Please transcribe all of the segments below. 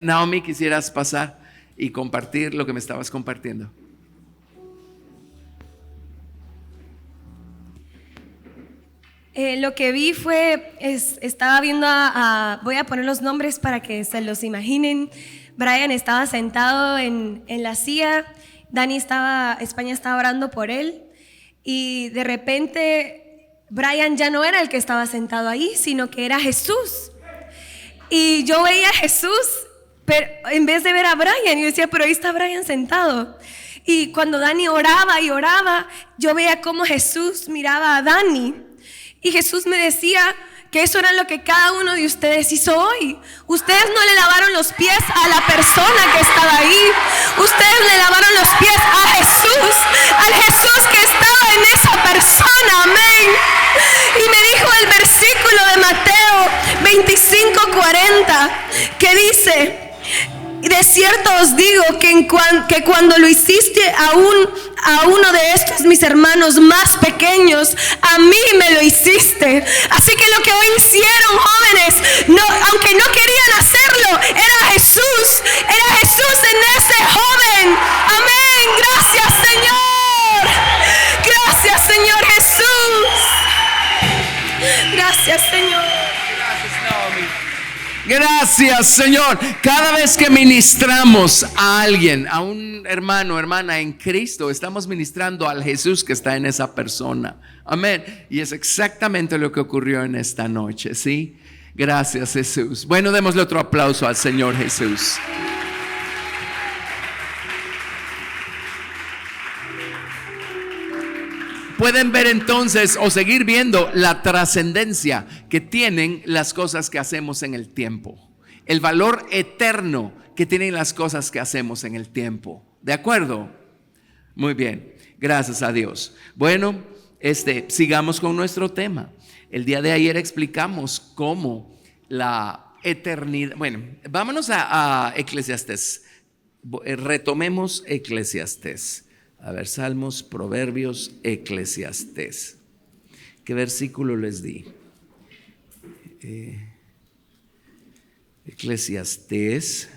Naomi, quisieras pasar y compartir lo que me estabas compartiendo. Lo que vi fue, estaba viendo voy a poner los nombres para que se los imaginen. Brian estaba sentado en la silla, España estaba orando por él, y de repente Brian ya no era el que estaba sentado ahí, sino que era Jesús. Y yo veía a Jesús, pero en vez de ver a Brian, yo decía, pero ahí está Brian sentado. Y cuando Dani oraba y oraba, yo veía cómo Jesús miraba a Dani. Y Jesús me decía que eso era lo que cada uno de ustedes hizo hoy. Ustedes no le lavaron los pies a la persona que estaba ahí. Ustedes le lavaron los pies a Jesús, al Jesús que estaba en esa persona. Amén. Y me dijo el versículo de Mateo 25:40 que dice: y de cierto os digo que cuando lo hiciste a uno de estos mis hermanos más pequeños, a mí me lo hiciste. Así que lo que hoy hicieron, jóvenes, aunque no querían hacerlo, era Jesús en ese joven. Amén. Gracias, Señor. Gracias, Señor Jesús. Gracias, Señor. Gracias, Señor. Cada vez que ministramos a alguien, a un hermano o hermana en Cristo, estamos ministrando al Jesús que está en esa persona. Amén. Y es exactamente lo que ocurrió en esta noche, ¿sí? Gracias, Jesús. Bueno, démosle otro aplauso al Señor Jesús. Pueden ver entonces o seguir viendo la trascendencia que tienen las cosas que hacemos en el tiempo, el valor eterno que tienen las cosas que hacemos en el tiempo. ¿De acuerdo? Muy bien, gracias a Dios. Bueno, sigamos con nuestro tema. El día de ayer explicamos cómo la eternidad. Bueno, vámonos a Eclesiastés. Retomemos Eclesiastés. A ver, Salmos, Proverbios, Eclesiastés. ¿Qué versículo les di? Eclesiastés.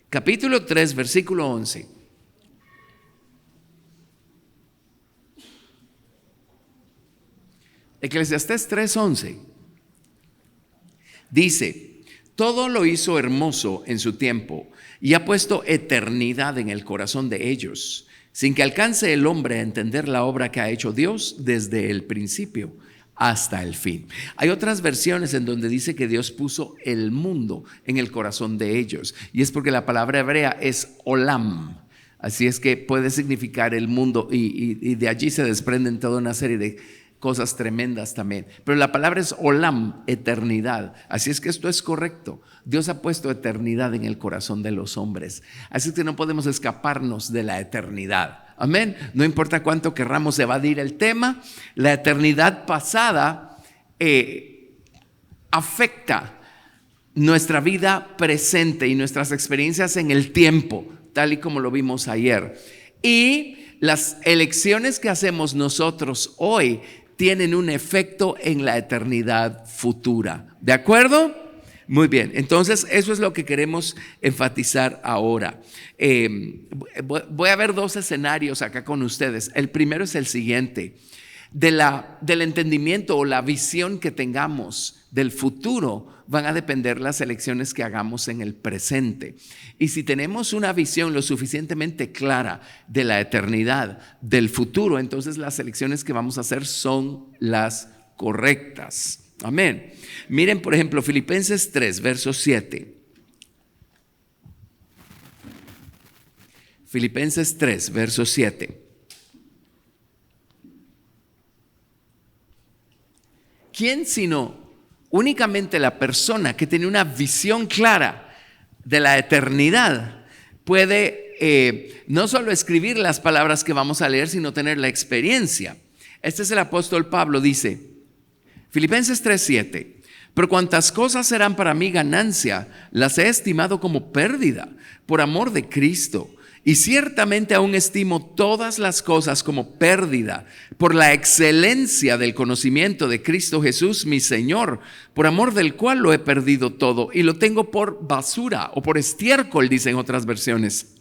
Capítulo 3, versículo 11. Eclesiastés 3:11 dice: todo lo hizo hermoso en su tiempo y ha puesto eternidad en el corazón de ellos, sin que alcance el hombre a entender la obra que ha hecho Dios desde el principio hasta el fin. Hay otras versiones en donde dice que Dios puso el mundo en el corazón de ellos, y es porque la palabra hebrea es olam. Así es que puede significar el mundo, y de allí se desprenden toda una serie de cosas tremendas también. Pero la palabra es olam, eternidad. Así es que esto es correcto. Dios ha puesto eternidad en el corazón de los hombres. Así es que no podemos escaparnos de la eternidad. Amén. No importa cuánto querramos evadir el tema, la eternidad pasada afecta nuestra vida presente y nuestras experiencias en el tiempo, tal y como lo vimos ayer. Y las elecciones que hacemos nosotros hoy tienen un efecto en la eternidad futura. ¿De acuerdo? Muy bien, entonces eso es lo que queremos enfatizar ahora. Voy a ver dos escenarios acá con ustedes. El primero es el siguiente: del entendimiento o la visión que tengamos del futuro van a depender las elecciones que hagamos en el presente. Y si tenemos una visión lo suficientemente clara de la eternidad, del futuro, entonces las elecciones que vamos a hacer son las correctas. Amén. Miren, por ejemplo, Filipenses 3, verso 7. Filipenses 3, verso 7. ¿Quién sino únicamente la persona que tiene una visión clara de la eternidad puede no solo escribir las palabras que vamos a leer, sino tener la experiencia? Este es el apóstol Pablo, dice, Filipenses 3:7: pero cuantas cosas serán para mí ganancia, las he estimado como pérdida por amor de Cristo. Y ciertamente aún estimo todas las cosas como pérdida por la excelencia del conocimiento de Cristo Jesús, mi Señor, por amor del cual lo he perdido todo y lo tengo por basura o por estiércol, dicen otras versiones,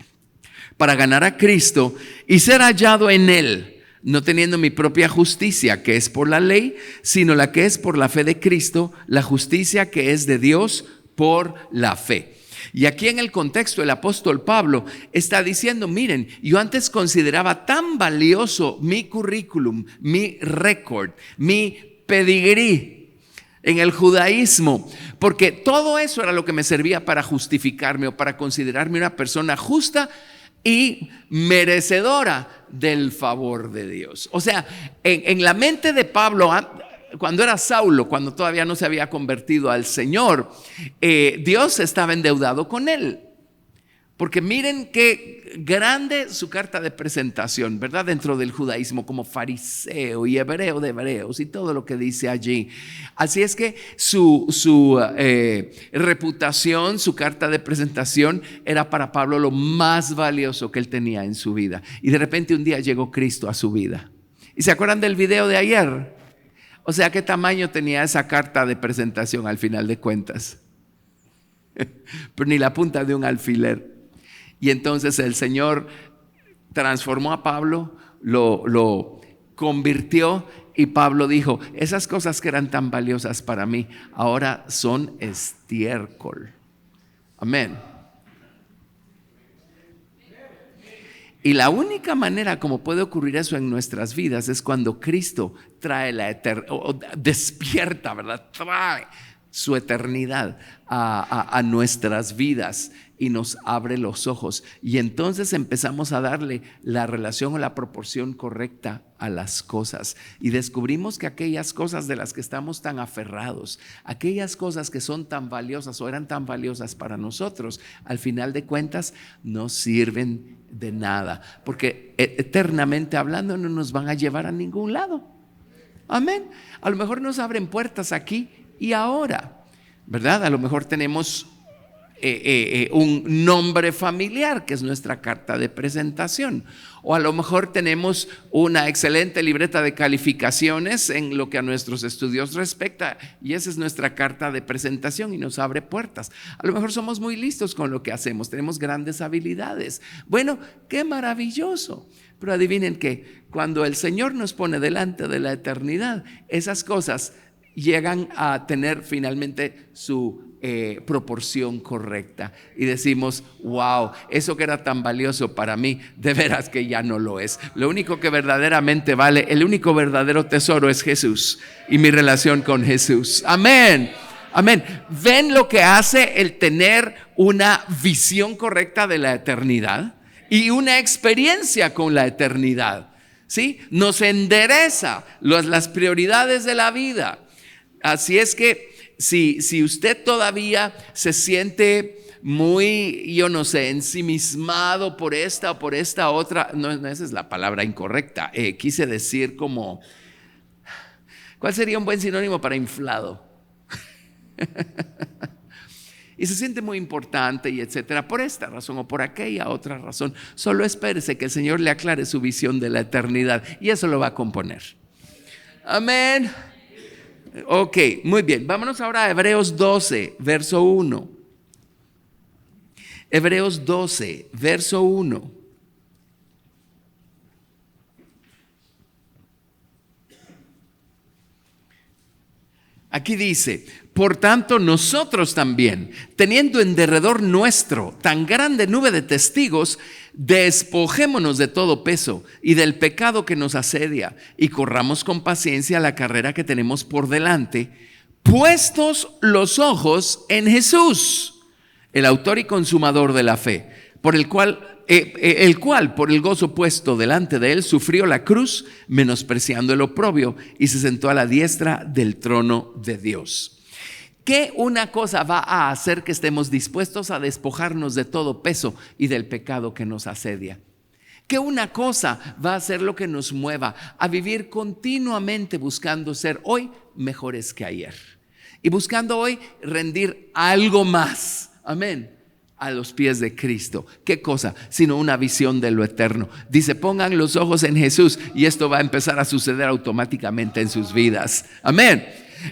para ganar a Cristo y ser hallado en Él, no teniendo mi propia justicia, que es por la ley, sino la que es por la fe de Cristo, la justicia que es de Dios por la fe. Y aquí en el contexto el apóstol Pablo está diciendo, miren, yo antes consideraba tan valioso mi currículum, mi récord, mi pedigrí en el judaísmo, porque todo eso era lo que me servía para justificarme o para considerarme una persona justa y merecedora del favor de Dios. O sea, en la mente de Pablo, cuando era Saulo, cuando todavía no se había convertido al Señor, Dios estaba endeudado con él. Porque miren qué grande su carta de presentación, ¿verdad? Dentro del judaísmo como fariseo y hebreo de hebreos y todo lo que dice allí. Así es que su reputación, su carta de presentación era para Pablo lo más valioso que él tenía en su vida. Y de repente un día llegó Cristo a su vida. ¿Y se acuerdan del video de ayer? O sea, ¿qué tamaño tenía esa carta de presentación al final de cuentas? Pero ni la punta de un alfiler. Y entonces el Señor transformó a Pablo, lo convirtió y Pablo dijo, esas cosas que eran tan valiosas para mí, ahora son estiércol. Amén. Y la única manera como puede ocurrir eso en nuestras vidas es cuando Cristo trae la eternidad, despierta, ¿verdad? Trae su eternidad a nuestras vidas y nos abre los ojos. Y entonces empezamos a darle la relación o la proporción correcta a las cosas. Y descubrimos que aquellas cosas de las que estamos tan aferrados, aquellas cosas que son tan valiosas o eran tan valiosas para nosotros, al final de cuentas no sirven de nada, porque eternamente hablando no nos van a llevar a ningún lado. Amén. A lo mejor nos abren puertas aquí y ahora, ¿verdad? A lo mejor tenemos un nombre familiar que es nuestra carta de presentación, o a lo mejor tenemos una excelente libreta de calificaciones en lo que a nuestros estudios respecta y esa es nuestra carta de presentación y nos abre puertas. A lo mejor somos muy listos con lo que hacemos, tenemos grandes habilidades. Bueno, qué maravilloso. Pero adivinen que cuando el Señor nos pone delante de la eternidad, esas cosas llegan a tener finalmente su proporción correcta y decimos, wow, eso que era tan valioso para mí, de veras que ya no lo es. Lo único que verdaderamente vale, el único verdadero tesoro es Jesús y mi relación con Jesús. Amén. Amén. ¿Ven lo que hace el tener una visión correcta de la eternidad y una experiencia con la eternidad? ¿Sí? Nos endereza las prioridades de la vida. Así es que si usted todavía se siente muy, yo no sé, ensimismado por esta o por esta otra, no, esa es la palabra incorrecta, quise decir como, ¿cuál sería un buen sinónimo para inflado? Y se siente muy importante y etcétera, por esta razón o por aquella otra razón, solo espérese que el Señor le aclare su visión de la eternidad y eso lo va a componer. Amén. Ok, muy bien. Vámonos ahora a Hebreos 12, verso 1. Hebreos 12, verso 1. Aquí dice, por tanto nosotros también, teniendo en derredor nuestro tan grande nube de testigos, despojémonos de todo peso y del pecado que nos asedia y corramos con paciencia la carrera que tenemos por delante, puestos los ojos en Jesús, el autor y consumador de la fe, por el cual por el gozo puesto delante de él sufrió la cruz, menospreciando el oprobio, y se sentó a la diestra del trono de Dios. ¿Qué una cosa va a hacer que estemos dispuestos a despojarnos de todo peso y del pecado que nos asedia? ¿Qué una cosa va a hacer lo que nos mueva a vivir continuamente buscando ser hoy mejores que ayer? Y buscando hoy rendir algo más. Amén. a los pies de Cristo. ¿Qué cosa? Sino una visión de lo eterno. Dice, pongan los ojos en Jesús y esto va a empezar a suceder automáticamente en sus vidas. Amén.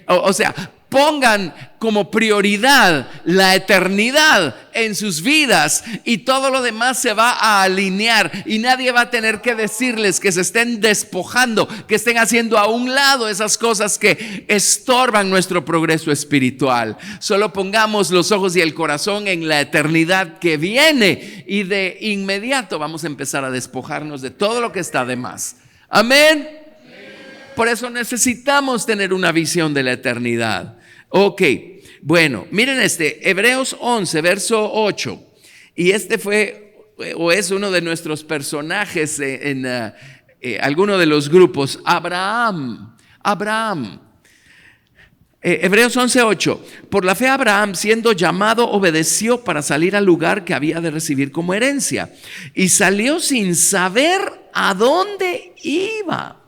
O sea, pongan como prioridad la eternidad en sus vidas y todo lo demás se va a alinear y nadie va a tener que decirles que se estén despojando, que estén haciendo a un lado esas cosas que estorban nuestro progreso espiritual. Solo pongamos los ojos y el corazón en la eternidad que viene y de inmediato vamos a empezar a despojarnos de todo lo que está de más. Amén. Por eso necesitamos tener una visión de la eternidad. Ok, bueno, miren Hebreos 11, verso 8. Y fue o es uno de nuestros personajes en alguno de los grupos. Abraham. Hebreos 11, 8. Por la fe Abraham, siendo llamado, obedeció para salir al lugar que había de recibir como herencia. Y salió sin saber a dónde iba.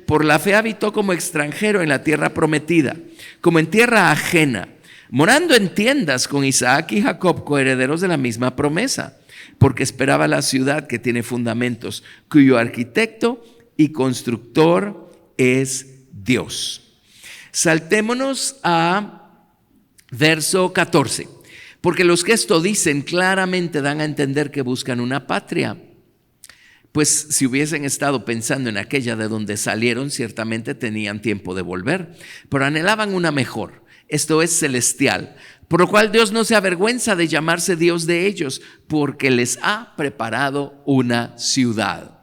Por la fe habitó como extranjero en la tierra prometida, como en tierra ajena, morando en tiendas con Isaac y Jacob, coherederos de la misma promesa, porque esperaba la ciudad que tiene fundamentos, cuyo arquitecto y constructor es Dios. Saltémonos a verso 14. Porque los que esto dicen claramente dan a entender que buscan una patria. Pues si hubiesen estado pensando en aquella de donde salieron, ciertamente tenían tiempo de volver, pero anhelaban una mejor, esto es celestial, por lo cual Dios no se avergüenza de llamarse Dios de ellos, porque les ha preparado una ciudad.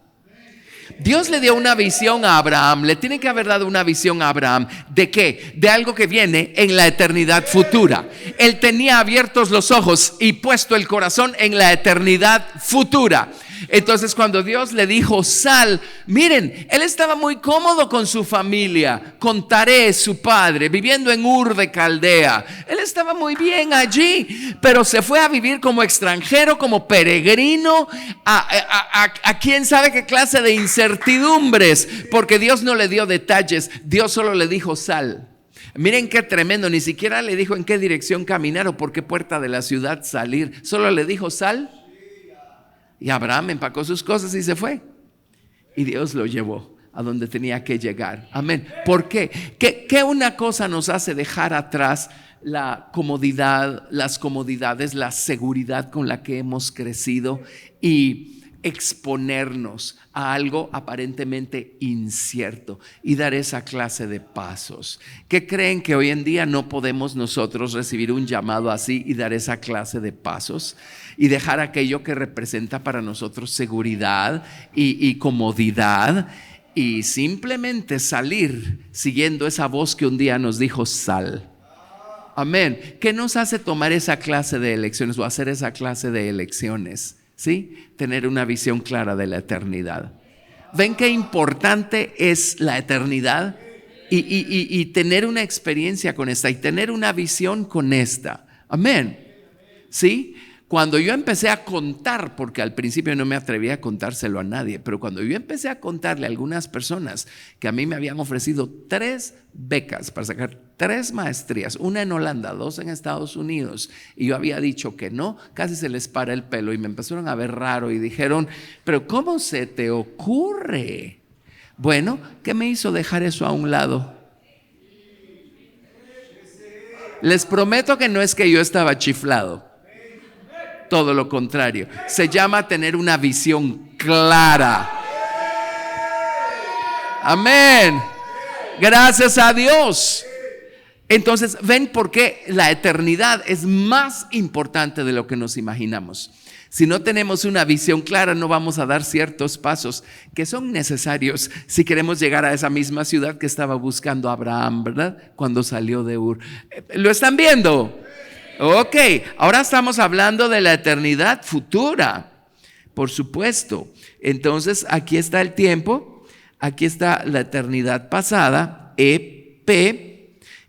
Dios le dio una visión a Abraham, le tiene que haber dado una visión a Abraham. ¿De qué? De algo que viene en la eternidad futura. Él tenía abiertos los ojos y puesto el corazón en la eternidad futura. Entonces cuando Dios le dijo sal, miren, él estaba muy cómodo con su familia, con Taré, su padre, viviendo en Ur de Caldea. Él estaba muy bien allí, pero se fue a vivir como extranjero, como peregrino, a quién sabe qué clase de incertidumbres, porque Dios no le dio detalles, Dios solo le dijo sal. Miren qué tremendo, ni siquiera le dijo en qué dirección caminar o por qué puerta de la ciudad salir, solo le dijo sal. Y Abraham empacó sus cosas y se fue. Y Dios lo llevó a donde tenía que llegar. Amén. ¿Por qué? ¿Qué una cosa nos hace dejar atrás la comodidad, las comodidades, la seguridad con la que hemos crecido y exponernos a algo aparentemente incierto y dar esa clase de pasos? ¿Qué creen que hoy en día no podemos nosotros recibir un llamado así y dar esa clase de pasos y dejar aquello que representa para nosotros seguridad y comodidad y simplemente salir siguiendo esa voz que un día nos dijo sal? Amén. ¿Qué nos hace tomar esa clase de elecciones o hacer esa clase de elecciones? ¿Sí? Tener una visión clara de la eternidad. ¿Ven qué importante es la eternidad? Y tener una experiencia con esta y tener una visión con esta. Amén. ¿Sí? Cuando yo empecé a contar, porque al principio no me atrevía a contárselo a nadie, pero cuando yo empecé a contarle a algunas personas que a mí me habían ofrecido 3 becas para sacar 3 maestrías, una en Holanda, 2 en Estados Unidos, y yo había dicho que no, casi se les para el pelo y me empezaron a ver raro y dijeron, pero ¿cómo se te ocurre? Bueno, ¿qué me hizo dejar eso a un lado? Les prometo que no es que yo estaba chiflado. Todo lo contrario, se llama tener una visión clara. Amén. Gracias a Dios. Entonces, ven por qué la eternidad es más importante de lo que nos imaginamos. Si no tenemos una visión clara, no vamos a dar ciertos pasos que son necesarios si queremos llegar a esa misma ciudad que estaba buscando Abraham, ¿verdad? Cuando salió de Ur. ¿Lo están viendo? Ok, ahora estamos hablando de la eternidad futura, por supuesto. Entonces, aquí está el tiempo, aquí está la eternidad pasada, EP,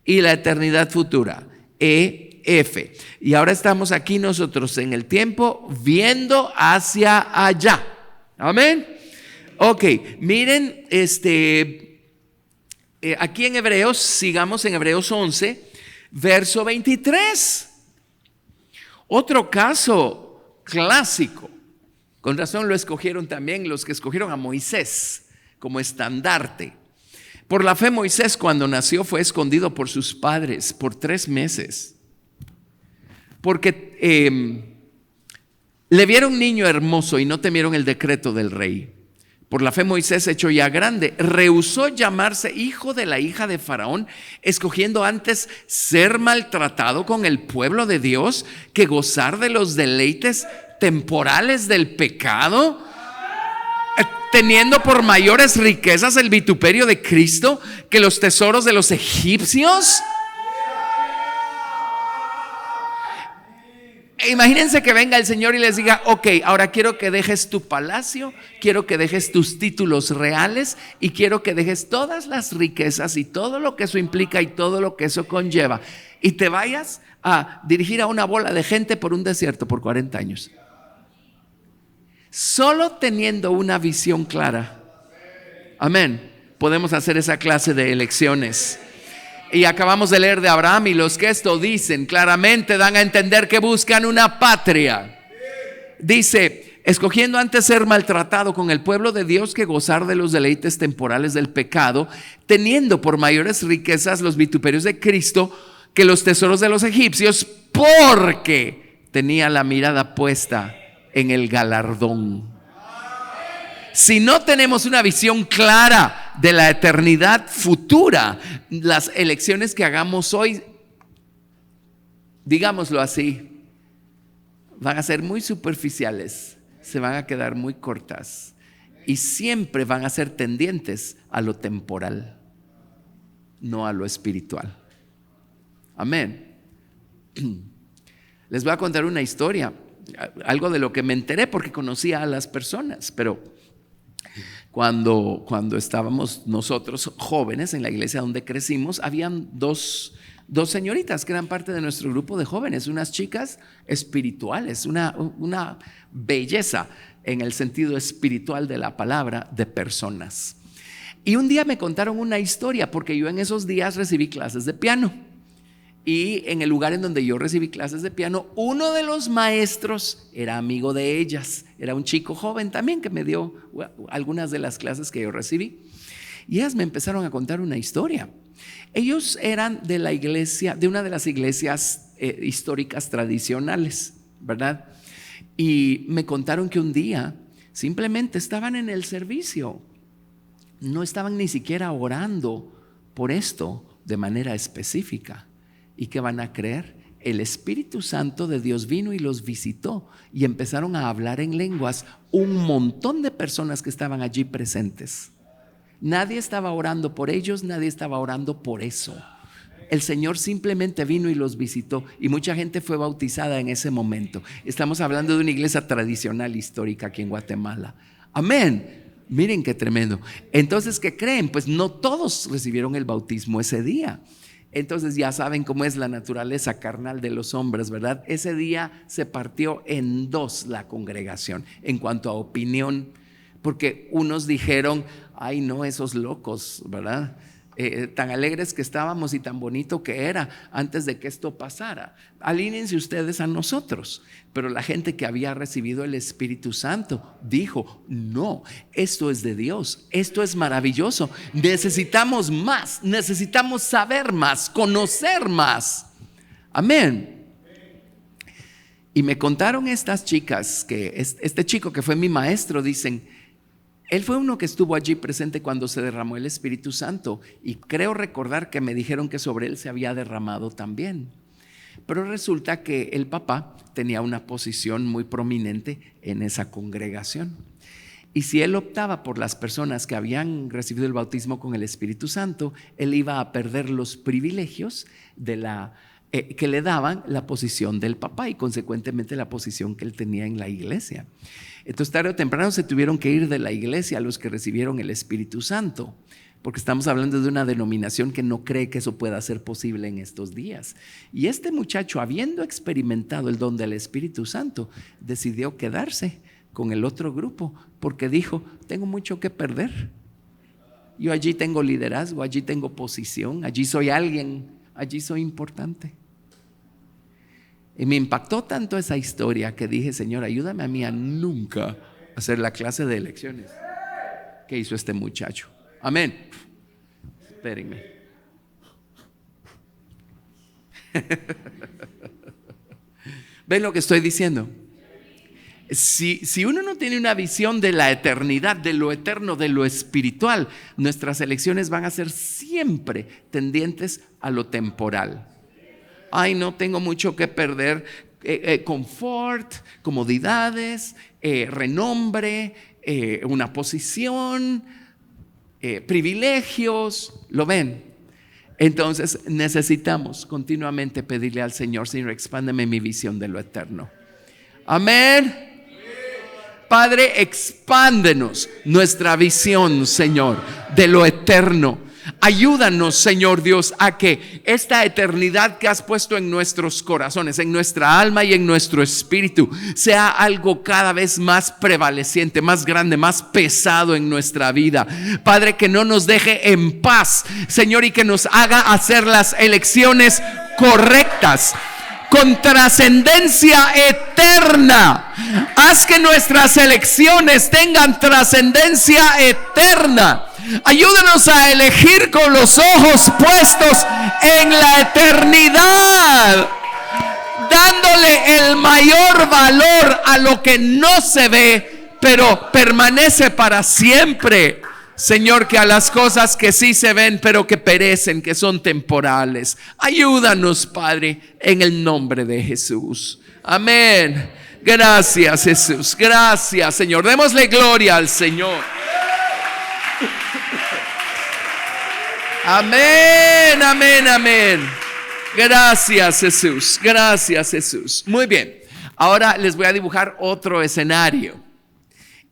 y la eternidad futura, EF. Y ahora estamos aquí nosotros en el tiempo viendo hacia allá. Amén. Ok, miren, aquí en Hebreos, sigamos en Hebreos 11, verso 23. Otro caso clásico, con razón lo escogieron también los que escogieron a Moisés como estandarte. Por la fe, Moisés, cuando nació, fue escondido por sus padres por 3 meses. Porque le vieron niño hermoso y no temieron el decreto del rey. Por la fe, Moisés, hecho ya grande, rehusó llamarse hijo de la hija de Faraón, escogiendo antes ser maltratado con el pueblo de Dios que gozar de los deleites temporales del pecado, teniendo por mayores riquezas el vituperio de Cristo que los tesoros de los egipcios. Imagínense que venga el Señor y les diga: ok, ahora quiero que dejes tu palacio, quiero que dejes tus títulos reales y quiero que dejes todas las riquezas y todo lo que eso implica y todo lo que eso conlleva, y te vayas a dirigir a una bola de gente por un desierto por 40 años. Solo teniendo una visión clara, amén, podemos hacer esa clase de elecciones. Y acabamos de leer de Abraham, y los que esto dicen claramente dan a entender que buscan una patria. Dice: escogiendo antes ser maltratado con el pueblo de Dios que gozar de los deleites temporales del pecado, teniendo por mayores riquezas los vituperios de Cristo que los tesoros de los egipcios, porque tenía la mirada puesta en el galardón. Si no tenemos una visión clara de la eternidad futura, las elecciones que hagamos hoy, digámoslo así, van a ser muy superficiales, se van a quedar muy cortas y siempre van a ser tendientes a lo temporal, no a lo espiritual. Amén. Les voy a contar una historia, algo de lo que me enteré porque conocía a las personas, pero cuando estábamos nosotros jóvenes en la iglesia donde crecimos, habían dos señoritas que eran parte de nuestro grupo de jóvenes, unas chicas espirituales, una belleza en el sentido espiritual de la palabra, de personas. Y un día me contaron una historia, porque yo en esos días recibí clases de piano. Y en el lugar en donde yo recibí clases de piano, uno de los maestros era amigo de ellas. Era un chico joven también que me dio algunas de las clases que yo recibí. Y ellas me empezaron a contar una historia. Ellos eran de la iglesia, de una de las iglesias históricas tradicionales, ¿verdad? Y me contaron que un día simplemente estaban en el servicio. No estaban ni siquiera orando por esto de manera específica. ¿Y qué van a creer? El Espíritu Santo de Dios vino y los visitó y empezaron a hablar en lenguas un montón de personas que estaban allí presentes. Nadie estaba orando por ellos, nadie estaba orando por eso. El Señor simplemente vino y los visitó y mucha gente fue bautizada en ese momento. Estamos hablando de una iglesia tradicional histórica aquí en Guatemala. Amén. Miren qué tremendo. Entonces, ¿qué creen? Pues no todos recibieron el bautismo ese día. Entonces ya saben cómo es la naturaleza carnal de los hombres, ¿verdad? Ese día se partió en dos la congregación en cuanto a opinión, porque unos dijeron: ay no, esos locos, ¿verdad? Tan alegres que estábamos y tan bonito que era antes de que esto pasara. Alínense ustedes a nosotros. Pero la gente que había recibido el Espíritu Santo dijo: no, esto es de Dios, esto es maravilloso, necesitamos más, necesitamos saber más, conocer más. Amén. Y me contaron estas chicas que este chico que fue mi maestro, dicen: él fue uno que estuvo allí presente cuando se derramó el Espíritu Santo, y creo recordar que me dijeron que sobre él se había derramado también. Pero resulta que el papá tenía una posición muy prominente en esa congregación. Y si él optaba por las personas que habían recibido el bautismo con el Espíritu Santo, él iba a perder los privilegios que le daban la posición del papá y consecuentemente la posición que él tenía en la iglesia. Entonces tarde o temprano se tuvieron que ir de la iglesia los que recibieron el Espíritu Santo, porque estamos hablando de una denominación que no cree que eso pueda ser posible en estos días. Y este muchacho, habiendo experimentado el don del Espíritu Santo, decidió quedarse con el otro grupo porque dijo: tengo mucho que perder. Yo allí tengo liderazgo, allí tengo posición, allí soy alguien, allí soy importante. Y me impactó tanto esa historia que dije, Señor, ayúdame a mí a nunca hacer la clase de elecciones que hizo este muchacho. Amén. Espérenme. ¿Ven lo que estoy diciendo? Si uno no tiene una visión de la eternidad, de lo eterno, de lo espiritual, nuestras elecciones van a ser siempre tendientes a lo temporal. Ay, no tengo mucho que perder. Confort, comodidades, renombre, una posición, privilegios. ¿Lo ven? Entonces necesitamos continuamente pedirle al Señor, Señor, expándeme mi visión de lo eterno. Amén. Padre, expándenos nuestra visión, Señor, de lo eterno. Ayúdanos, Señor Dios, a que esta eternidad que has puesto en nuestros corazones, en nuestra alma y en nuestro espíritu, sea algo cada vez más prevaleciente, más grande, más pesado en nuestra vida. Padre, que no nos deje en paz, Señor, y que nos haga hacer las elecciones correctas, con trascendencia eterna. Haz que nuestras elecciones tengan trascendencia eterna. Ayúdanos a elegir con los ojos puestos en la eternidad, dándole el mayor valor a lo que no se ve, pero permanece para siempre. Señor, que a las cosas que sí se ven, pero que perecen, que son temporales. Ayúdanos, Padre, en el nombre de Jesús. Amén. Gracias, Jesús. Gracias, Señor. Démosle gloria al Señor. Amén, amén, amén. Gracias, Jesús. Gracias, Jesús. Muy bien. Ahora les voy a dibujar otro escenario.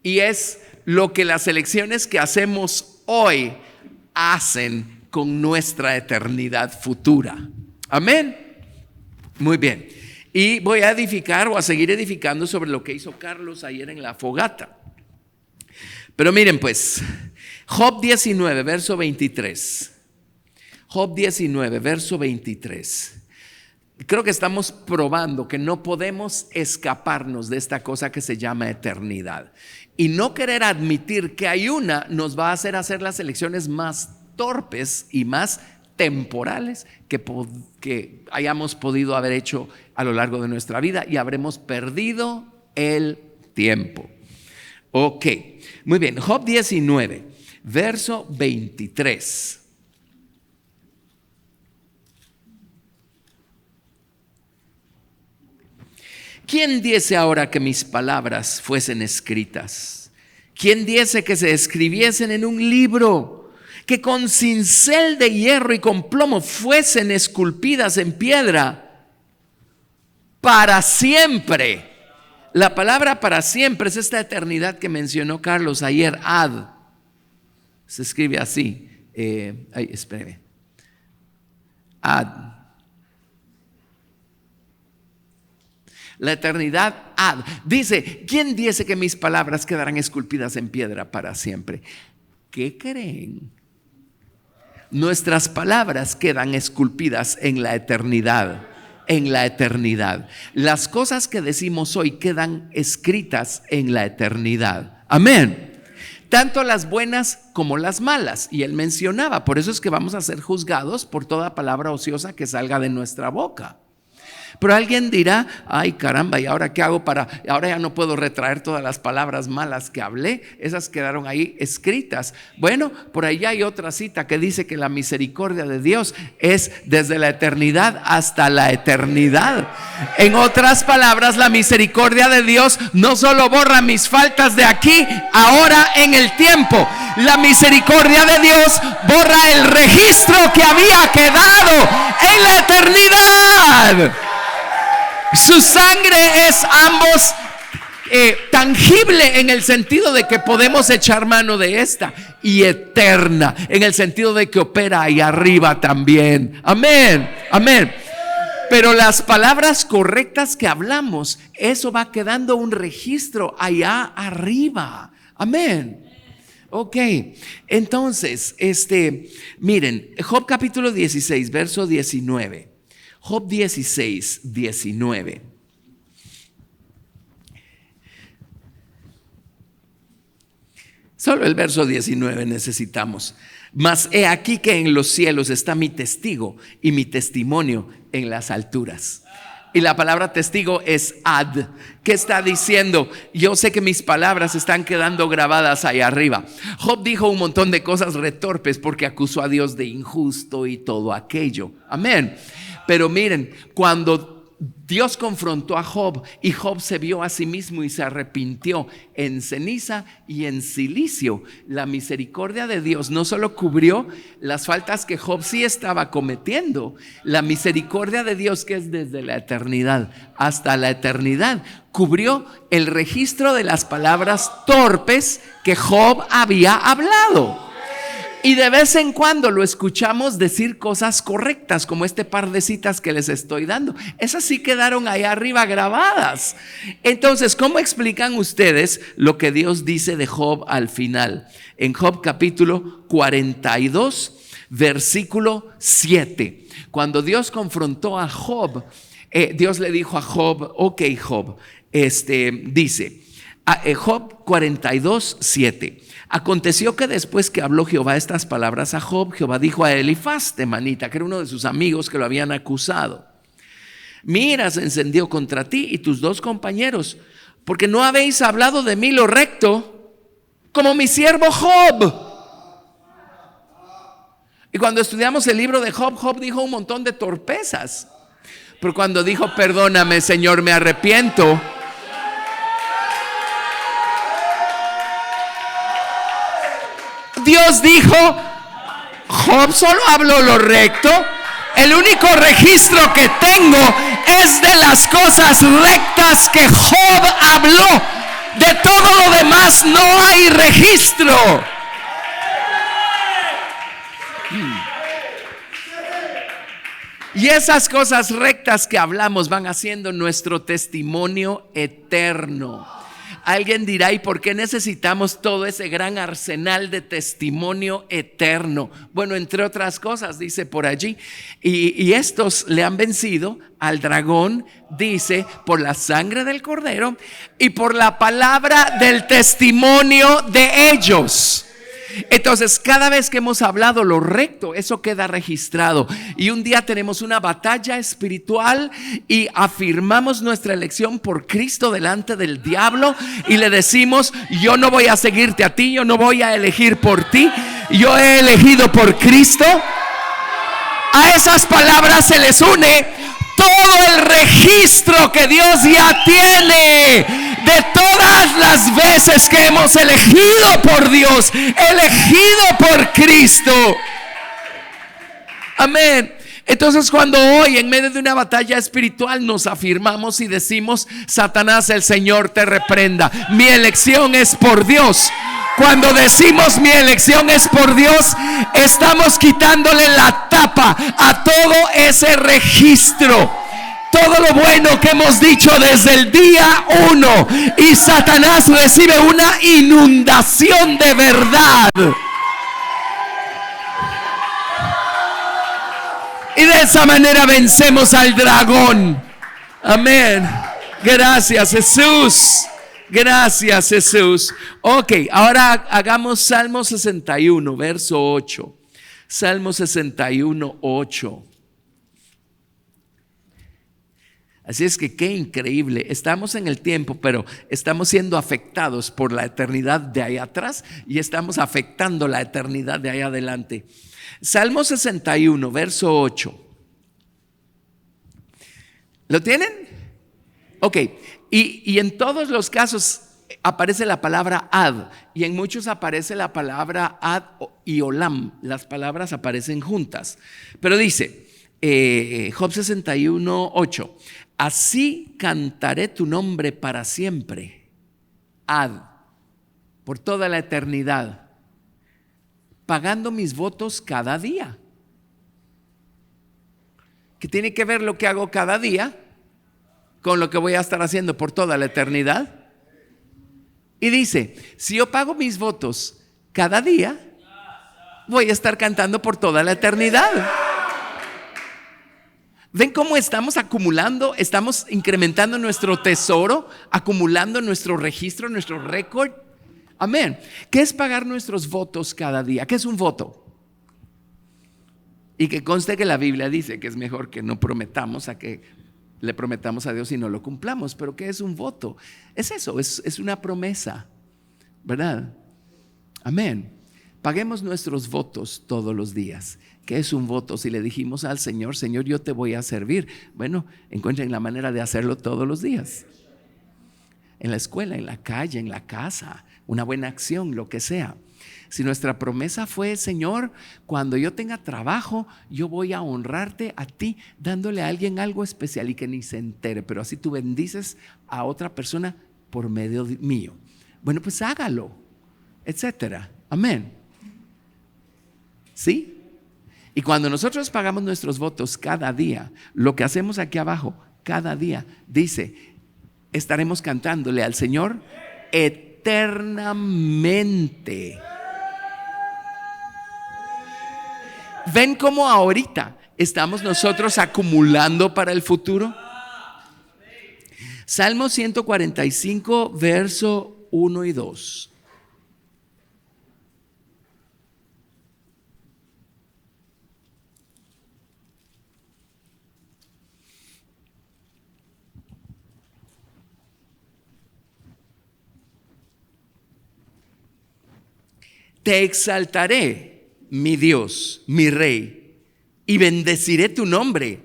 Y es lo que las elecciones que hacemos hoy hacen con nuestra eternidad futura. Amén. Muy bien. Y voy a edificar o a seguir edificando sobre lo que hizo Carlos ayer en la fogata. Pero miren pues, Job 19, verso 23. Job 19, verso 23. Creo que estamos probando que no podemos escaparnos de esta cosa que se llama eternidad. Y no querer admitir que hay una nos va a hacer las elecciones más torpes y más temporales que hayamos podido haber hecho a lo largo de nuestra vida, y habremos perdido el tiempo. Ok, muy bien. Job 19, verso 23. ¿Quién diese ahora que mis palabras fuesen escritas? ¿Quién diese que se escribiesen en un libro? Que con cincel de hierro y con plomo fuesen esculpidas en piedra para siempre. La palabra para siempre es esta eternidad que mencionó Carlos ayer, ad. Se escribe así. Espéreme. Ad. La eternidad ad. Dice, ¿quién dice que mis palabras quedarán esculpidas en piedra para siempre? ¿Qué creen? Nuestras palabras quedan esculpidas en la eternidad. En la eternidad. Las cosas que decimos hoy quedan escritas en la eternidad. Amén. Tanto las buenas como las malas. Y él mencionaba, por eso es que vamos a ser juzgados por toda palabra ociosa que salga de nuestra boca. Pero alguien dirá, ay caramba, ¿y ahora qué hago ahora ya no puedo retraer todas las palabras malas que hablé? Esas quedaron ahí escritas. Bueno, por ahí hay otra cita que dice que la misericordia de Dios es desde la eternidad hasta la eternidad. En otras palabras, la misericordia de Dios no solo borra mis faltas de aquí, ahora en el tiempo. La misericordia de Dios borra el registro que había quedado en la eternidad. Su sangre es ambos tangible en el sentido de que podemos echar mano de esta, y eterna en el sentido de que opera ahí arriba también. Amén, amén. Pero las palabras correctas que hablamos, eso va quedando un registro allá arriba. Amén. Ok, entonces, miren, Job capítulo 16, verso 19. Job 16, 19. Solo el verso 19 necesitamos. Mas he aquí que en los cielos está mi testigo y mi testimonio en las alturas. Y la palabra testigo es ad. ¿Qué está diciendo? Yo sé que mis palabras están quedando grabadas ahí arriba. Job dijo un montón de cosas retorpes porque acusó a Dios de injusto y todo aquello. Amén. Pero miren, cuando Dios confrontó a Job y Job se vio a sí mismo y se arrepintió en ceniza y en silicio, la misericordia de Dios no solo cubrió las faltas que Job sí estaba cometiendo, la misericordia de Dios, que es desde la eternidad hasta la eternidad, cubrió el registro de las palabras torpes que Job había hablado. Y de vez en cuando lo escuchamos decir cosas correctas, como este par de citas que les estoy dando. Esas sí quedaron ahí arriba grabadas. Entonces, ¿cómo explican ustedes lo que Dios dice de Job al final? En Job capítulo 42, versículo 7. Cuando Dios confrontó a Job, Dios le dijo a Job, ok Job, dice, Job 42, 7. Aconteció que después que habló Jehová estas palabras a Job, Jehová dijo a Elifaz temanita, que era uno de sus amigos que lo habían acusado: mi ira se encendió contra ti y tus dos compañeros, porque no habéis hablado de mí lo recto, como mi siervo Job. Y cuando estudiamos el libro de Job, Job dijo un montón de torpezas, pero cuando dijo perdóname Señor, me arrepiento, Dios dijo, Job solo habló lo recto. El único registro que tengo es de las cosas rectas que Job habló. De todo lo demás no hay registro. Y esas cosas rectas que hablamos van haciendo nuestro testimonio eterno. Alguien dirá, ¿y por qué necesitamos todo ese gran arsenal de testimonio eterno? Bueno, entre otras cosas, dice por allí, y estos le han vencido al dragón, dice, por la sangre del cordero y por la palabra del testimonio de ellos. Entonces, cada vez que hemos hablado lo recto, eso queda registrado. Y un día tenemos una batalla espiritual y afirmamos nuestra elección por Cristo delante del diablo y le decimos, yo no voy a seguirte a ti, yo no voy a elegir por ti, yo he elegido por Cristo. A esas palabras se les une todo el registro que Dios ya tiene de todas las veces que hemos elegido por Dios, elegido por Cristo. Amén. Entonces, cuando hoy en medio de una batalla espiritual nos afirmamos y decimos, Satanás, el Señor te reprenda, mi elección es por Dios. Cuando decimos mi elección es por Dios, estamos quitándole la tapa a todo ese registro. Todo lo bueno que hemos dicho desde el día 1, y Satanás recibe una inundación de verdad. Y de esa manera vencemos al dragón. Amén. Gracias, Jesús. Gracias, Jesús. Ok, ahora hagamos Salmo 61, verso 8. Salmo 61, 8. Así es que qué increíble, estamos en el tiempo, pero estamos siendo afectados por la eternidad de ahí atrás y estamos afectando la eternidad de ahí adelante. Salmo 61, verso 8. ¿Lo tienen? Ok, y en todos los casos aparece la palabra ad, y en muchos aparece la palabra ad y olam, las palabras aparecen juntas, pero dice Job 61, 8: así cantaré tu nombre para siempre, ad, por toda la eternidad, pagando mis votos cada día. ¿Qué tiene que ver lo que hago cada día con lo que voy a estar haciendo por toda la eternidad? Y dice, si yo pago mis votos cada día, voy a estar cantando por toda la eternidad. ¿Ven cómo estamos acumulando? Estamos incrementando nuestro tesoro, acumulando nuestro registro, nuestro récord. Amén. ¿Qué es pagar nuestros votos cada día? ¿Qué es un voto? Y que conste que la Biblia dice que es mejor que no prometamos a que le prometamos a Dios y no lo cumplamos. Pero ¿qué es un voto? Es eso, es una promesa, ¿verdad? Amén. Paguemos nuestros votos todos los días. ¿Qué es un voto? Si le dijimos al Señor, Señor, yo te voy a servir. Bueno, encuentren la manera de hacerlo todos los días. En la escuela, en la calle, en la casa, una buena acción, lo que sea. Si nuestra promesa fue, Señor, cuando yo tenga trabajo, yo voy a honrarte a ti, dándole a alguien algo especial y que ni se entere, pero así tú bendices a otra persona por medio mío. Bueno, pues hágalo, etcétera. Amén. ¿Sí? Y cuando nosotros pagamos nuestros votos cada día, lo que hacemos aquí abajo, cada día, dice, estaremos cantándole al Señor eternamente. ¿Ven cómo ahorita estamos nosotros acumulando para el futuro? Salmo 145, verso 1 y 2. Te exaltaré, mi Dios, mi Rey, y bendeciré tu nombre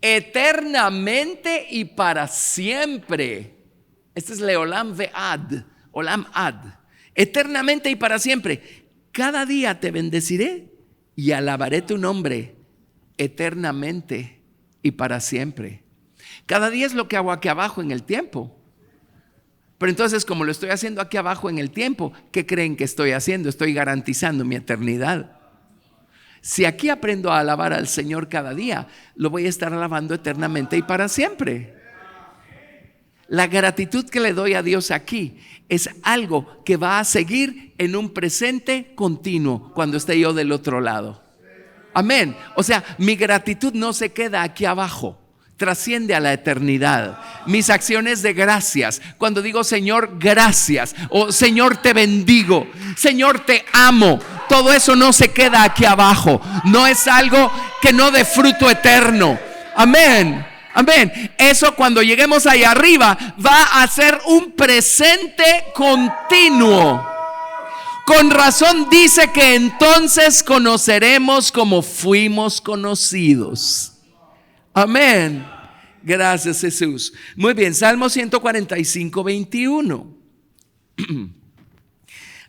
eternamente y para siempre. Este es Leolam Ve'ad, Olam Ad. Eternamente y para siempre. Cada día te bendeciré y alabaré tu nombre eternamente y para siempre. Cada día es lo que hago aquí abajo en el tiempo. Pero entonces, como lo estoy haciendo aquí abajo en el tiempo, ¿qué creen que estoy haciendo? Estoy garantizando mi eternidad. Si aquí aprendo a alabar al Señor cada día, lo voy a estar alabando eternamente y para siempre. La gratitud que le doy a Dios aquí es algo que va a seguir en un presente continuo cuando esté yo del otro lado. Amén. O sea, mi gratitud no se queda aquí abajo. Trasciende a la eternidad. Mis acciones de gracias, cuando digo Señor gracias o Señor te bendigo, Señor te amo, todo eso no se queda aquí abajo. No es algo que no dé fruto eterno. Amén. Amén. Eso cuando lleguemos ahí arriba va a ser un presente continuo. Con razón dice que entonces conoceremos como fuimos conocidos. Amén. Gracias, Jesús. Muy bien, Salmo 145, 21.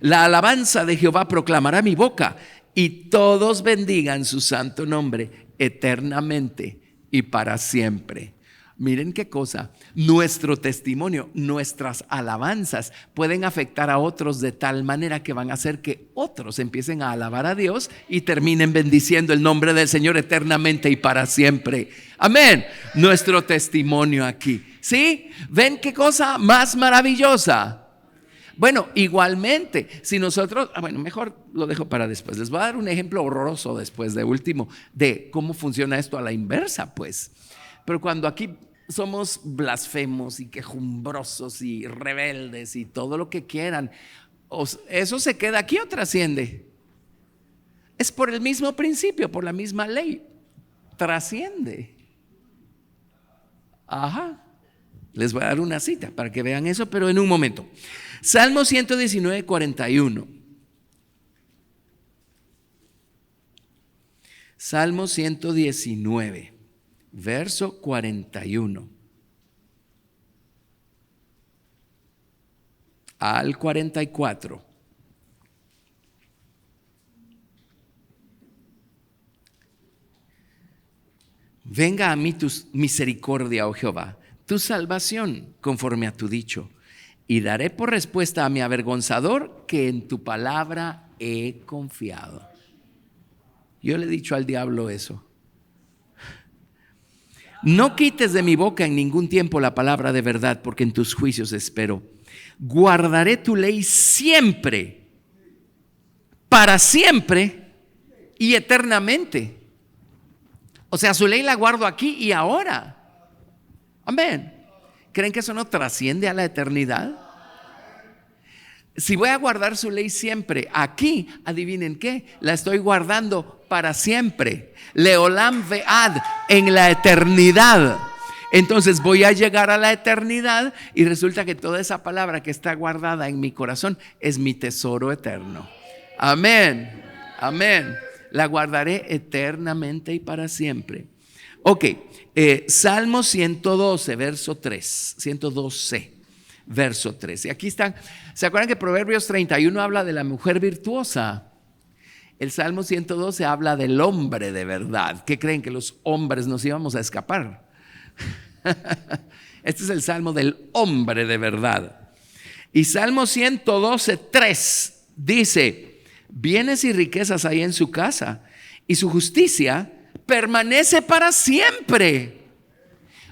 La alabanza de Jehová proclamará mi boca, y todos bendigan su santo nombre eternamente y para siempre. Miren qué cosa, nuestro testimonio, nuestras alabanzas pueden afectar a otros de tal manera que van a hacer que otros empiecen a alabar a Dios y terminen bendiciendo el nombre del Señor eternamente y para siempre. Amén. Nuestro testimonio aquí. ¿Sí? ¿Ven qué cosa más maravillosa? Bueno, igualmente, si nosotros, bueno, mejor lo dejo para después. Les voy a dar un ejemplo horroroso después de último de cómo funciona esto a la inversa, pues. Pero cuando aquí somos blasfemos y quejumbrosos y rebeldes y todo lo que quieran, ¿eso se queda aquí o trasciende? Es por el mismo principio, por la misma ley. Trasciende. Ajá. Les voy a dar una cita para que vean eso, pero en un momento. Salmo 119, 41. Salmo 119. Verso 41 al 44. Venga a mí tu misericordia, oh Jehová, tu salvación conforme a tu dicho, y daré por respuesta a mi avergonzador que en tu palabra he confiado. Yo le he dicho al diablo eso. No quites de mi boca en ningún tiempo la palabra de verdad, porque en tus juicios espero. Guardaré tu ley siempre, para siempre y eternamente. O sea, su ley la guardo aquí y ahora. Amén. ¿Creen que eso no trasciende a la eternidad? Si voy a guardar su ley siempre, aquí, adivinen qué, la estoy guardando para siempre. Leolam ve'ad, en la eternidad. Entonces voy a llegar a la eternidad y resulta que toda esa palabra que está guardada en mi corazón es mi tesoro eterno. Amén, amén. La guardaré eternamente y para siempre. Ok, Salmo 112, verso 3, 112, verso 3. Y aquí están, ¿se acuerdan que Proverbios 31 habla de la mujer virtuosa? El Salmo 112 habla del hombre de verdad. ¿Qué creen, que los hombres nos íbamos a escapar? Este es el Salmo del hombre de verdad. Y Salmo 112, 3 dice: bienes y riquezas hay en su casa, y su justicia permanece para siempre.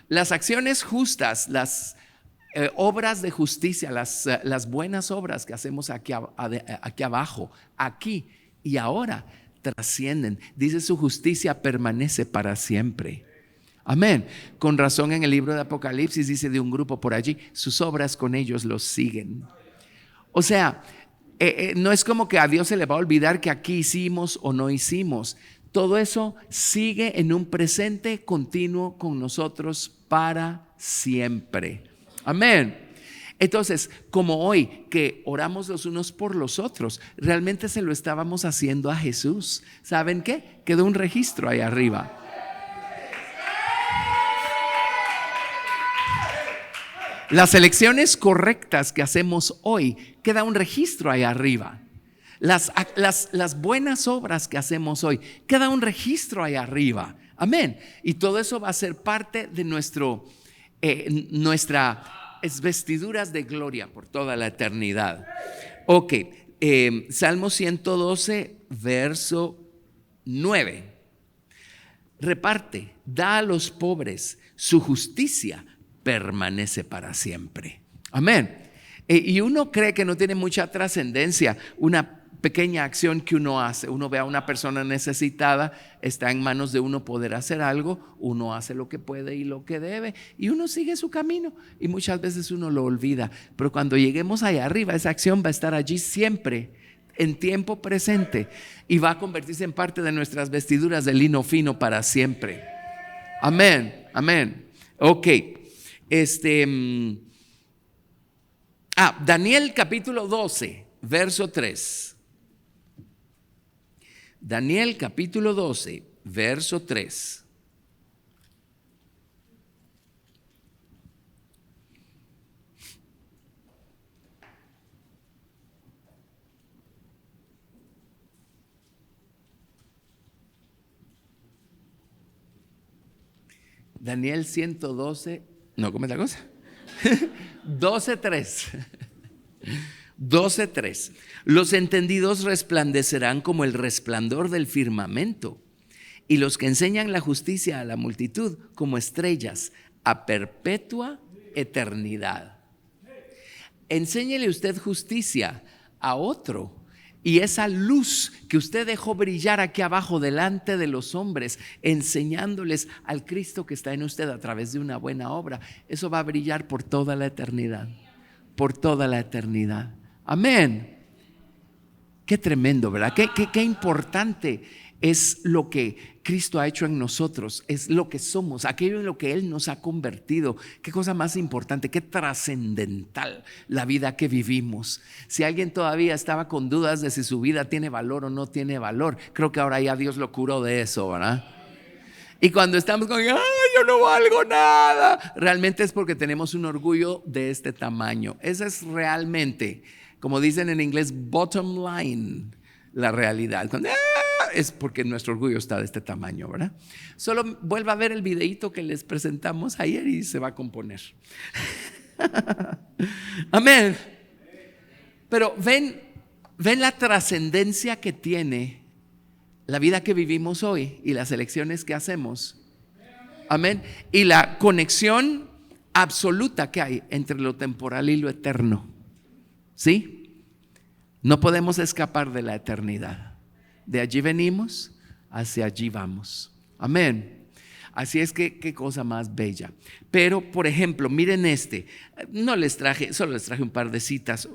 Las acciones justas, las obras de justicia, las buenas obras que hacemos aquí abajo, aquí y ahora, trascienden. Dice: su justicia permanece para siempre. Amén. Con razón en el libro de Apocalipsis dice de un grupo por allí: sus obras con ellos los siguen. O sea, no es como que a Dios se le va a olvidar que aquí hicimos o no hicimos. Todo eso sigue en un presente continuo con nosotros para siempre. Amén. Entonces, como hoy que oramos los unos por los otros, realmente se lo estábamos haciendo a Jesús. ¿Saben qué? Quedó un registro ahí arriba. Las elecciones correctas que hacemos hoy, queda un registro ahí arriba. Las buenas obras que hacemos hoy, queda un registro ahí arriba. Amén. Y todo eso va a ser parte de nuestras vestiduras de gloria por toda la eternidad. Ok, Salmo 112, verso 9. Reparte, da a los pobres, su justicia permanece para siempre. Amén. Y uno cree que no tiene mucha trascendencia una pequeña acción que uno hace. Uno ve a una persona necesitada, está en manos de uno poder hacer algo, uno hace lo que puede y lo que debe y uno sigue su camino, y muchas veces uno lo olvida. Pero cuando lleguemos allá arriba, esa acción va a estar allí siempre, en tiempo presente, y va a convertirse en parte de nuestras vestiduras de lino fino para siempre. Amén, amén. Ok. Daniel capítulo 12, verso 3. Daniel capítulo 12, verso 3. Daniel 112, no, ¿cómo es la cosa? 12:3. 12:3. Los entendidos resplandecerán como el resplandor del firmamento, y los que enseñan la justicia a la multitud como estrellas a perpetua eternidad. Enséñele usted justicia a otro, y esa luz que usted dejó brillar aquí abajo delante de los hombres, enseñándoles al Cristo que está en usted a través de una buena obra, eso va a brillar por toda la eternidad. Por toda la eternidad. Amén. Qué tremendo, ¿verdad? Qué importante es lo que Cristo ha hecho en nosotros, es lo que somos, aquello en lo que Él nos ha convertido. Qué cosa más importante, qué trascendental la vida que vivimos. Si alguien todavía estaba con dudas de si su vida tiene valor o no tiene valor, creo que ahora ya Dios lo curó de eso, ¿verdad? Y cuando estamos con, ¡ay, yo no valgo nada!, realmente es porque tenemos un orgullo de este tamaño. Esa es realmente, como dicen en inglés, bottom line, la realidad. Cuando, es porque nuestro orgullo está de este tamaño, ¿verdad? Solo vuelva a ver el videito que les presentamos ayer y se va a componer. Amén. Pero ven la trascendencia que tiene la vida que vivimos hoy y las elecciones que hacemos. Amén. Y la conexión absoluta que hay entre lo temporal y lo eterno. ¿Sí? No podemos escapar de la eternidad. De allí venimos, hacia allí vamos. Amén. Así es que qué cosa más bella. Pero, por ejemplo, miren no les traje, solo les traje un par de citas,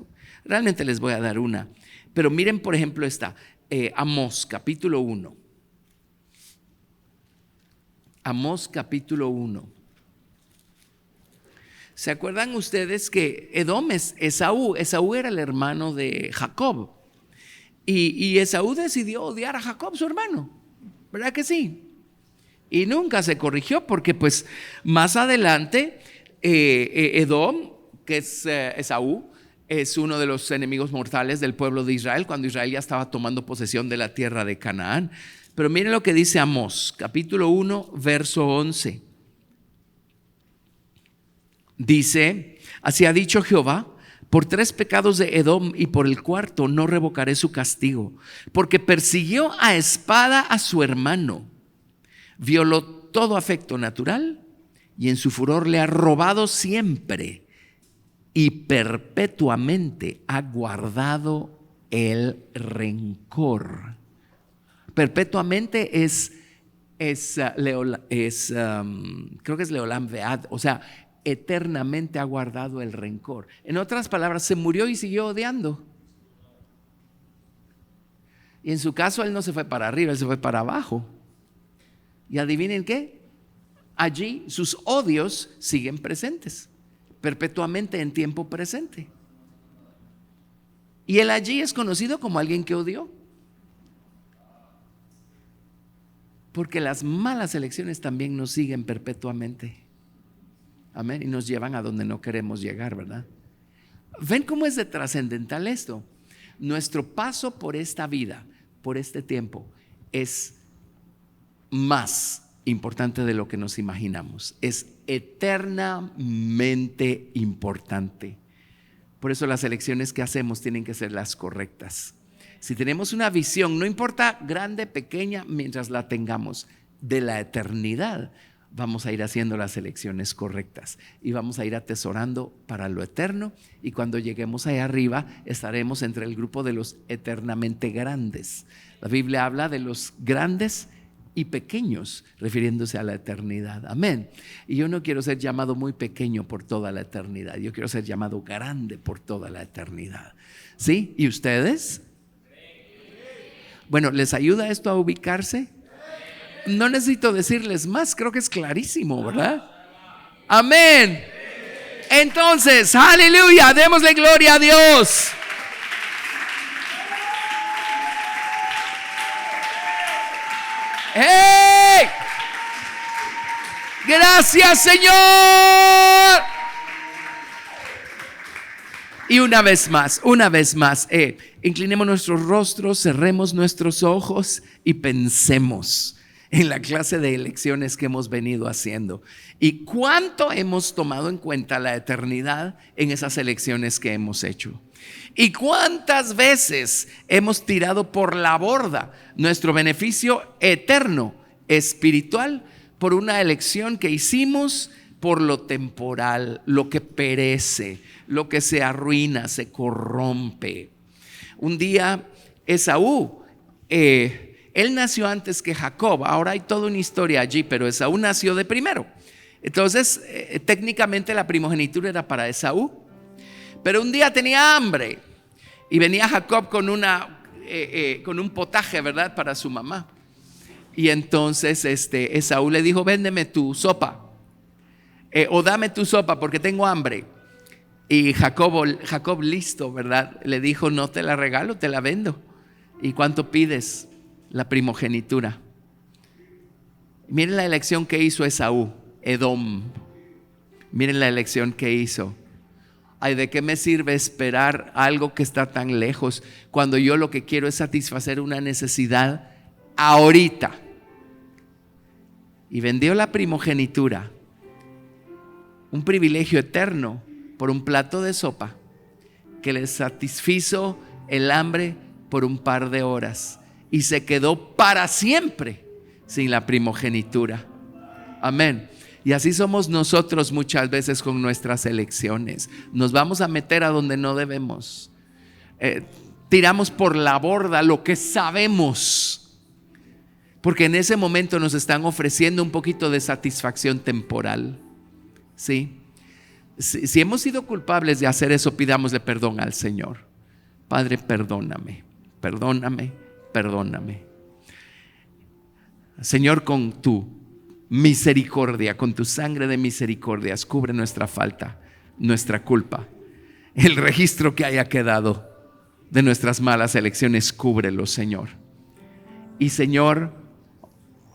realmente les voy a dar una, pero miren por ejemplo esta, Amós capítulo 1. Amós capítulo 1. ¿Se acuerdan ustedes que Edom es Esaú? Esaú era el hermano de Jacob. Y Esaú decidió odiar a Jacob, su hermano. ¿Verdad que sí? Y nunca se corrigió porque pues más adelante Edom, que es Esaú, es uno de los enemigos mortales del pueblo de Israel cuando Israel ya estaba tomando posesión de la tierra de Canaán. Pero miren lo que dice Amós, capítulo 1, verso 11. Dice, así ha dicho Jehová, por 3 pecados de Edom y por el 4º no revocaré su castigo, porque persiguió a espada a su hermano, violó todo afecto natural y en su furor le ha robado siempre y perpetuamente ha guardado el rencor. Perpetuamente creo que es Leolam Vead, o sea, eternamente ha guardado el rencor. En otras palabras, se murió y siguió odiando. Y en su caso, él no se fue para arriba, él se fue para abajo. Y adivinen qué, allí sus odios siguen presentes, perpetuamente en tiempo presente. Y él allí es conocido como alguien que odió. Porque las malas elecciones también nos siguen perpetuamente. Amén. Y nos llevan a donde no queremos llegar, ¿verdad? ¿Ven cómo es de trascendental esto? Nuestro paso por esta vida, por este tiempo, es más importante de lo que nos imaginamos. Es eternamente importante. Por eso las elecciones que hacemos tienen que ser las correctas. Si tenemos una visión, no importa grande, pequeña, mientras la tengamos, de la eternidad, vamos a ir haciendo las elecciones correctas y vamos a ir atesorando para lo eterno, y cuando lleguemos allá arriba estaremos entre el grupo de los eternamente grandes. La Biblia habla de los grandes y pequeños, refiriéndose a la eternidad. Amén. Y yo no quiero ser llamado muy pequeño por toda la eternidad, yo quiero ser llamado grande por toda la eternidad. ¿Sí? ¿Y ustedes? Bueno, ¿les ayuda esto a ubicarse? No necesito decirles más, creo que es clarísimo, ¿verdad? Amén. Entonces, aleluya, démosle gloria a Dios. ¡Hey! Gracias, Señor. Y una vez más, inclinemos nuestros rostros, cerremos nuestros ojos y pensemos en la clase de elecciones que hemos venido haciendo y cuánto hemos tomado en cuenta la eternidad en esas elecciones que hemos hecho. Y cuántas veces hemos tirado por la borda nuestro beneficio eterno, espiritual, por una elección que hicimos por lo temporal, lo que perece, lo que se arruina, se corrompe. Un día Esaú, él nació antes que Jacob. Ahora hay toda una historia allí, pero Esaú nació de primero. Entonces, técnicamente la primogenitura era para Esaú. Pero un día tenía hambre y venía Jacob con un potaje, ¿verdad?, para su mamá. Y entonces Esaú le dijo: véndeme tu sopa, o dame tu sopa porque tengo hambre. Y Jacob listo, ¿verdad?, le dijo: no te la regalo, te la vendo. ¿Y cuánto pides? La primogenitura. Miren la elección que hizo Esaú, Edom. Miren la elección que hizo. Ay, ¿de qué me sirve esperar algo que está tan lejos cuando yo lo que quiero es satisfacer una necesidad ahorita? Y vendió la primogenitura, un privilegio eterno, por un plato de sopa que le satisfizo el hambre por un par de horas, y se quedó para siempre sin la primogenitura. Amén. Y así somos nosotros muchas veces con nuestras elecciones. Nos vamos a meter a donde no debemos. Tiramos por la borda lo que sabemos porque en ese momento nos están ofreciendo un poquito de satisfacción temporal. ¿Sí? Si hemos sido culpables de hacer eso, pidámosle perdón al Señor. Padre, perdóname, perdóname, perdóname. Señor, con tu misericordia, con tu sangre de misericordia, cubre nuestra falta, nuestra culpa. El registro que haya quedado de nuestras malas elecciones, cúbrelo, Señor. Y Señor,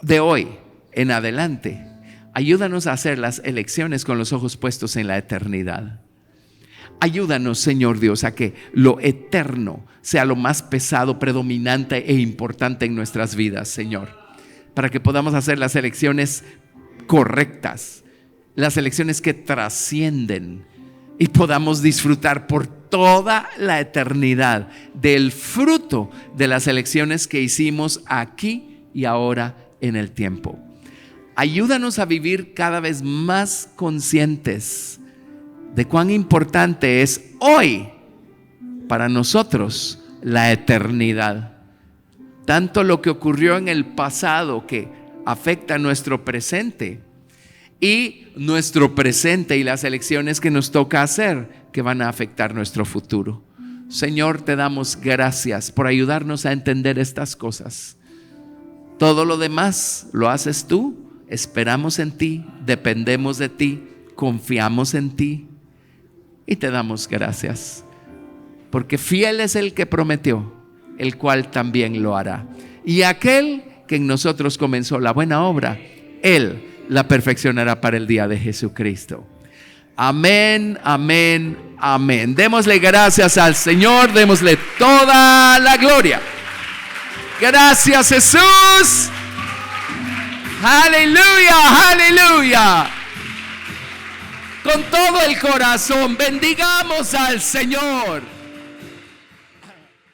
de hoy en adelante, ayúdanos a hacer las elecciones con los ojos puestos en la eternidad. Ayúdanos, Señor Dios, a que lo eterno sea lo más pesado, predominante e importante en nuestras vidas, Señor, para que podamos hacer las elecciones correctas, las elecciones que trascienden, y podamos disfrutar por toda la eternidad del fruto de las elecciones que hicimos aquí y ahora en el tiempo. Ayúdanos a vivir cada vez más conscientes de cuán importante es hoy para nosotros la eternidad. Tanto lo que ocurrió en el pasado que afecta nuestro presente, y nuestro presente y las elecciones que nos toca hacer que van a afectar nuestro futuro. Señor, te damos gracias por ayudarnos a entender estas cosas. Todo lo demás lo haces tú. Esperamos en ti, dependemos de ti, confiamos en ti y te damos gracias, porque fiel es el que prometió, el cual también lo hará. Y aquel que en nosotros comenzó la buena obra, Él la perfeccionará para el día de Jesucristo. Amén, amén, amén. Démosle gracias al Señor, démosle toda la gloria. Gracias, Jesús. Aleluya, aleluya. Con todo el corazón bendigamos al Señor.